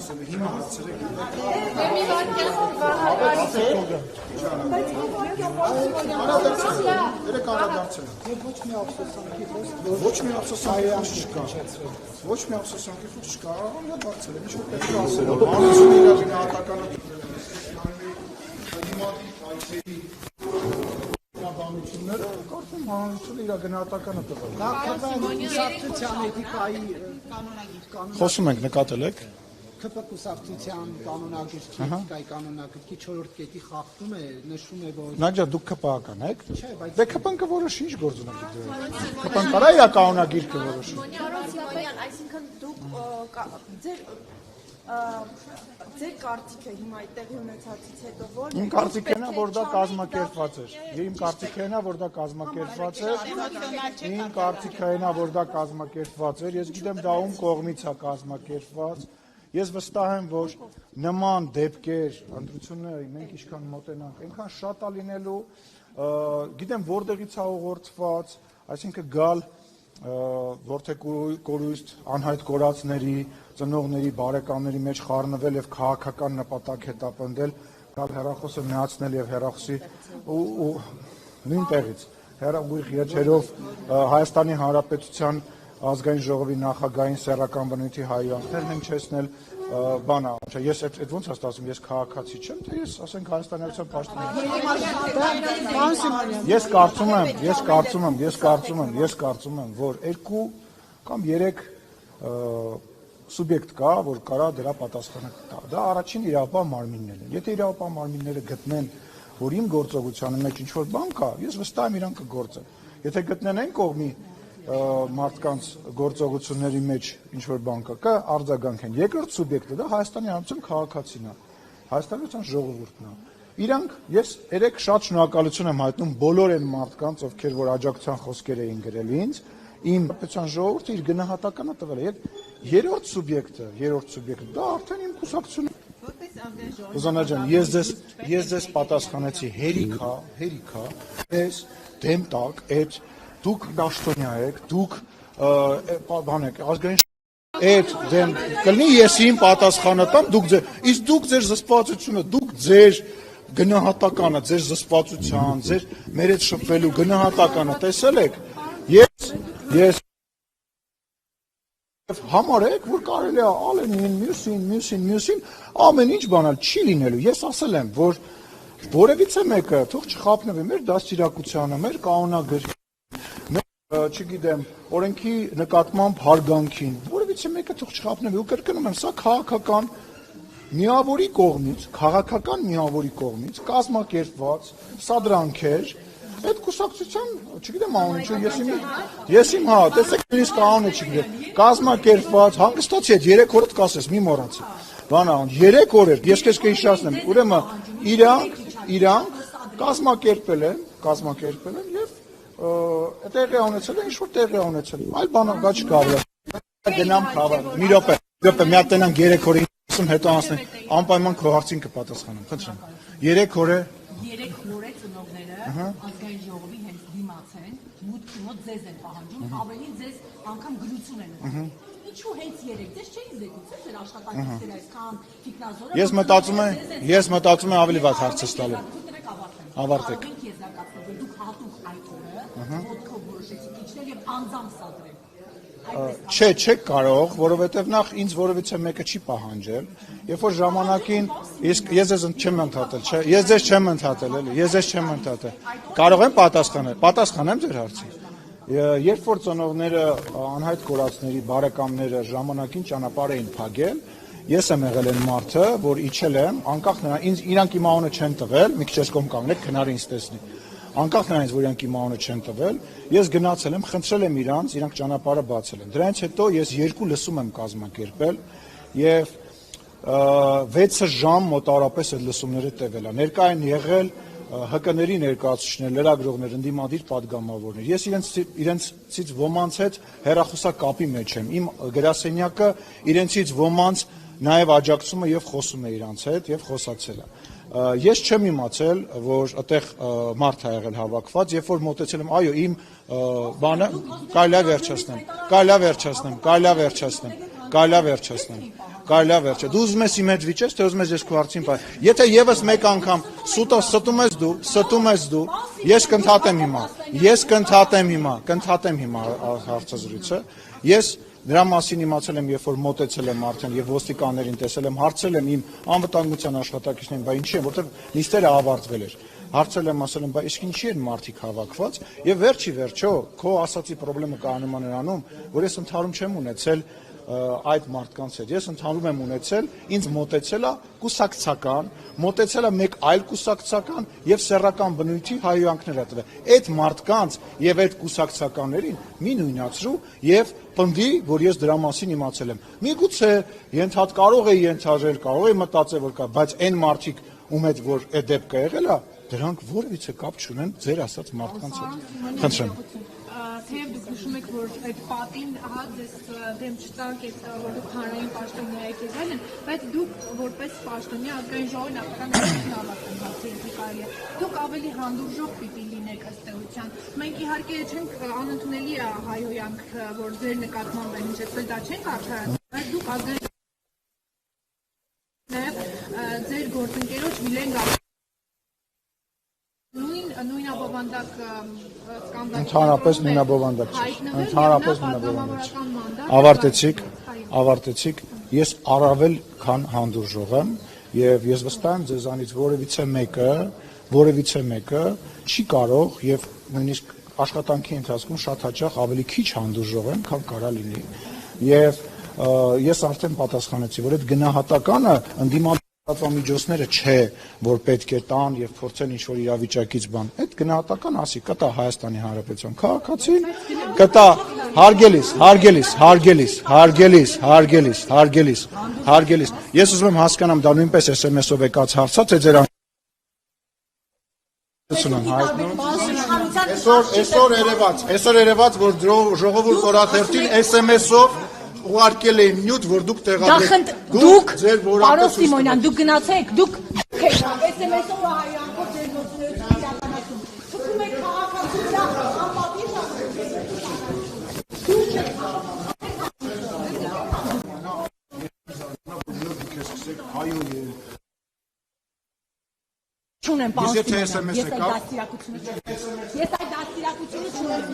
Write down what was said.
խոսել, հիմա հարցրեք։ Երեք անդրադարձել։ Ոչ մի ափսոսանքի խոսք չկա։ Ոչ մի ափսոսանքի խոսք չկա, անդրադարձել եմ, ինչ որ պետք է ասել։ Հանրությունը իր գնահատականը բանությունները կարծում հանրությունը իր գնահատականը տվել։ Կուսակցության էթիկայի կանոնագիր Խոսում ենք, նկատել եք։ ԿՊ կուսակցության կանոնագիր էթիկայի կանոնագիրքի 4-րդ կետի խախտում է, նշում է, որ Նաջա դուք ԿՊ-ական եք։ Դե ԿՊ-ն կորոշի ինչ գործ ունեք դու։ ԿՊ-ն կարա իր կանոնագիրքը որոշի։ Սիմոնյան, այսինքն դուք ձեր կարծիքը հիմա այդտեղի ունեցածից հետո ո՞րն է։ Իմ կարծիքն է, որ դա կազմակերպված էր։ Իմ կարծիքն է, որ դա կազմակերպված էր։ Իմ կարծիքն է, որ դա կազմակերպված էր։ Ես գիտեմ դա ում կողմից է կազմակերպված։ Ես վստահ եմ, որ նման դեպքեր, ընտրությունները մենք ինչքան մոտենանք, այնքան շատ է լինելու, գիտեմ որտեղից է ուղղորդված, այսինքն գալ որդեկորուստ անհայտ կորածների, ծնողների, բարեկամների մեջ խառնվել եւ քաղաքական նպատակ հետապնդել, գալ հեռախոսը միացնել եւ հեռախոսի ու նույն տեղից հեռախույս եթերով Հայաստանի Հանրապետության ազգային ժողովի նախագահային սեռական բնույթի հայրենիքներն են չեսնել բանա, ես այդ ոնց ասում, ես քաղաքացի չեմ, թե ես ասենք Հայաստանի Հանրապետության պաշտոնյա։ Ես կարծում եմ, որ 2 կամ 3 սուբյեկտ կա, որ կարա դրա պատասխանը տա։ Դա առաջին իրավապահ մարմիններն են։ Եթե իրավապահ մարմինները գտնեն, որ իմ գործողությանը մեջ ինչ-որ բան կա, ես վստահ եմ իրանք կգործեն։ Եթե գտնեն այն կողմի մարդկանց գործողությունների մեջ ինչ-որ բան կա, արձագանքեն։ Երկրորդ սուբյեկտը դա Հայաստանի Հանրապետության քաղաքացին է, Հայաստանի Հանրապետության ժողովուրդն է։ Իրանք ես երեք շատ շնորհակալություն եմ հայտնում բոլոր այն մարդկանց, ովքեր որ աջակցության խոսքեր էին գրել ինձ, իմ պետության ժողովուրդը իր գնահատականը տվել է։ Երրորդ սուբյեկտը դա արդեն իմ կուսակցությունն է։ Ուզանա ջան, ես ձեզ պատասխանեցի հերիքա, ես դեմ տակ, այդ դուք դաշտոնյա եք, դուք բան եք, ազգային այդ դեմ կլինի ես իմ պատասխանը տամ, իսկ դուք ձեր զսպվածությունը, դուք ձեր գնահատականը, ձեր զսպվածության, ձեր մեր հետ շփվելու գնահատականը տեսել եք, ես համարեք, որ կարելի է Ալենին, մյուսին, ամեն ինչ բանալ չի լինելու, ես ասել եմ, որ որևիցե մեկը թող չխափնվի մեր դաստիարակությանը, մեր կանոնագրին, չգիտեմ, օրենքի նկատմամբ հարգանքին, որևիցե մեկը թող չխափնվի ու կրկնում եմ, սա քաղաքական միավորի կողմից կազմակերպված սադրանքեր, այդ կուսակցության, չգիտեմ անունը, ես իմ տեսեք նույնիսկ անունը չգիտեմ, կազմակերպված, հանգստացի այդ 3 օրդ կասես, մի մոռացի, բանան, 3 օր էր, ես քեզ կհիշեցնեմ, ուրեմն իրանք կազմակերպել են եւ տեղի ունեցել են, ինչ-որ տեղի ունեցել, այլ բան չկա, գնամ խավար, մի րոպե, մի հատ տենանք 3 օրը ասում, հետո անցնենք, անպայման քո հարցին կպատասխանեմ, խնդրեմ, 3 օր է ծնողները ազգային ժողովի հենց դիմաց են, մուտքի մոտ ձեզ են պահանջում, ավելին ձեզ անգամ գրություն են ուղղում։ Ինչու հենց 3, ձեզ չէին զեկուցել ձեր աշխատանքները այսքան թիկնազորը։ Ես մտածում եմ ավելի վատ հարցը ստալու։ Ավարտեք։ Դուք հատուկ այդ օրը ոտքով որոշեցիք իջնել եւ անձամբ սադրել։ Չեք կարող, որովհետև նախ ինձ որևիցե մեկը չի պահանջել, երբ որ ժամանակին ես ձեզ չեմ ընդհատել, չէ, ես ձեզ չեմ ընդհատել, կարող եմ պատասխանեմ ձեր հարցին։ Երբ որ ծնողները անհայտ կորածների բարեկամները ժամանակին ճանապարհ էին փակել, ես եմ եղել այն մարդը, որ իջել եմ, անկախ նրան, իրանք իմ անունը չեն տվել, մի քիչ կողմ կանգնեք, քնարը ինձ տեսնի։ Անկախ նրանից, որ իրանք իմ անունը չեն տվել, ես գնացել եմ, խնդրել եմ իրանք ճանապարհը բացել են։ Դրանից հետո ես 2 լսում եմ կազմակերպել եւ 6 ժամ մոտավորապես այդ լսումները տևել է։ Ներկա են եղել ՀԿ-ների ներկայացուցիչներ, լրագրողներ, ընդդիմադիր պատգամավորներ։ Ես իրենցից ոմանց հետ հեռախոսակապի մեջ եմ։ Իմ գրասենյակը իրենցից ոմանց նաև աջակցում է եւ խոսում է իրանց հետ եւ խոսացել է։ Ես չեմ իմացել, որ այդտեղ մարդ է եղել հավաքված, երբ որ մոտեցել եմ, այո, իմ բանը, կարելի է վերջացնեմ։ Դու ուզում ես իմ հետ վիճես, թե ուզում ես ես քո հարցին պայ։ Եթե եւս մեկ անգամ սուտը ստում ես դու, ես կընդհատեմ հիմա հարցազրույցը։ Ես դրա մասին իմացել եմ, երբ որ մոտեցել եմ արդեն եւ ոստիկաններին տեսել եմ, հարցել եմ իմ անվտանգության աշխատակիցներին, բա ինչի է, որտեղ նիստերը ավարտվել էր։ Հարցել եմ, ասել եմ, բա իսկ ինչի են մարդիկ հավաքված, եւ վերջի վերջո քո ասացի խնդրումը կայանում է նրանում, որ ես ընդհանրում չեմ ունեցել այդ մարդկանց հետ։ Ես ընդհանրում եմ ունեցել, ինձ մոտեցել է կուսակցական, մոտեցել է մեկ այլ կուսակցական եւ սեռական բնույթի հայհոյանքներ տվել։ Այդ մարդկանց եւ այդ կուսակցականներին մի նույնացրու եւ պնդի, որ ես դրա մասին իմացել եմ։ Միգուցե կարող է ենթադրել, կարող է մտածել, որ կա, բայց այն մարդիկ, ում հետ որ այդ դեպքը եղել է, դրանք որևիցե կապ չունեն ձեր ասած մարդկանց հետ։ Խնդրեմ։ Թեև դուք նշում եք, որ այդ պատին ձեզ դեմ չտանք, որ դուք հանրային պաշտոնյա եք եղել, բայց դուք որպես պաշտոնյա ազգային ժողովի նախագահ դուք ավելի հանդուրժող պիտի լինեք ըստ էության։ Մենք իհարկե չենք անընդունելի է հայհոյանք, որ ձեր նկատմամբ է հնչեցվել, դա չենք արդարացնում, բայց դուք ազգային նաև ձեր գործընկերոջ Վիլեն նույն ապավանդակ սկանդալի Ընդհանրապես նույնաբովանդակ չէ։ Ավարտեցիք, ես առավել քան հանդուրժող եմ եւ ես վստահ եմ ձեզանից որևիցե մեկը չի կարող եւ նույնիսկ աշխատանքի ընթացքում շատ հաճախ ավելի քիչ հանդուրժող եմ, քան կարա լինի։ Եվ ես արդեն պատասխանեցի, որ այդ գնահատականը ընդդիմադարձությունները չէ, որ պետք է տան եւ փորձեն ինչ-որ իրավիճակից բան։ Այդ գնահատական ասի կտա Հայաստանի Հանրապետության քաղաքացին, կտա հարգելիս։ Ես ուզում եմ հասկանամ, դա նույնպես SMS-ով եկած հարց է, թե ձեր Այսօր երևաց, որ ժողովուրդ օրաթերթին SMS-ով ուղարկել էին նյութ, որ դուք տեղադրեք։ Դուք, պարոն Սիմոնյան, դուք գնացեք, դուք SMS-ով հայյանքով ձեր գործունեությունը իրականացում։ Թվում եք քաղաքացիության անպատիժ չունեմ, պարոն Սիմոնյան, ես այդ դաստիարակությունը չունեմ։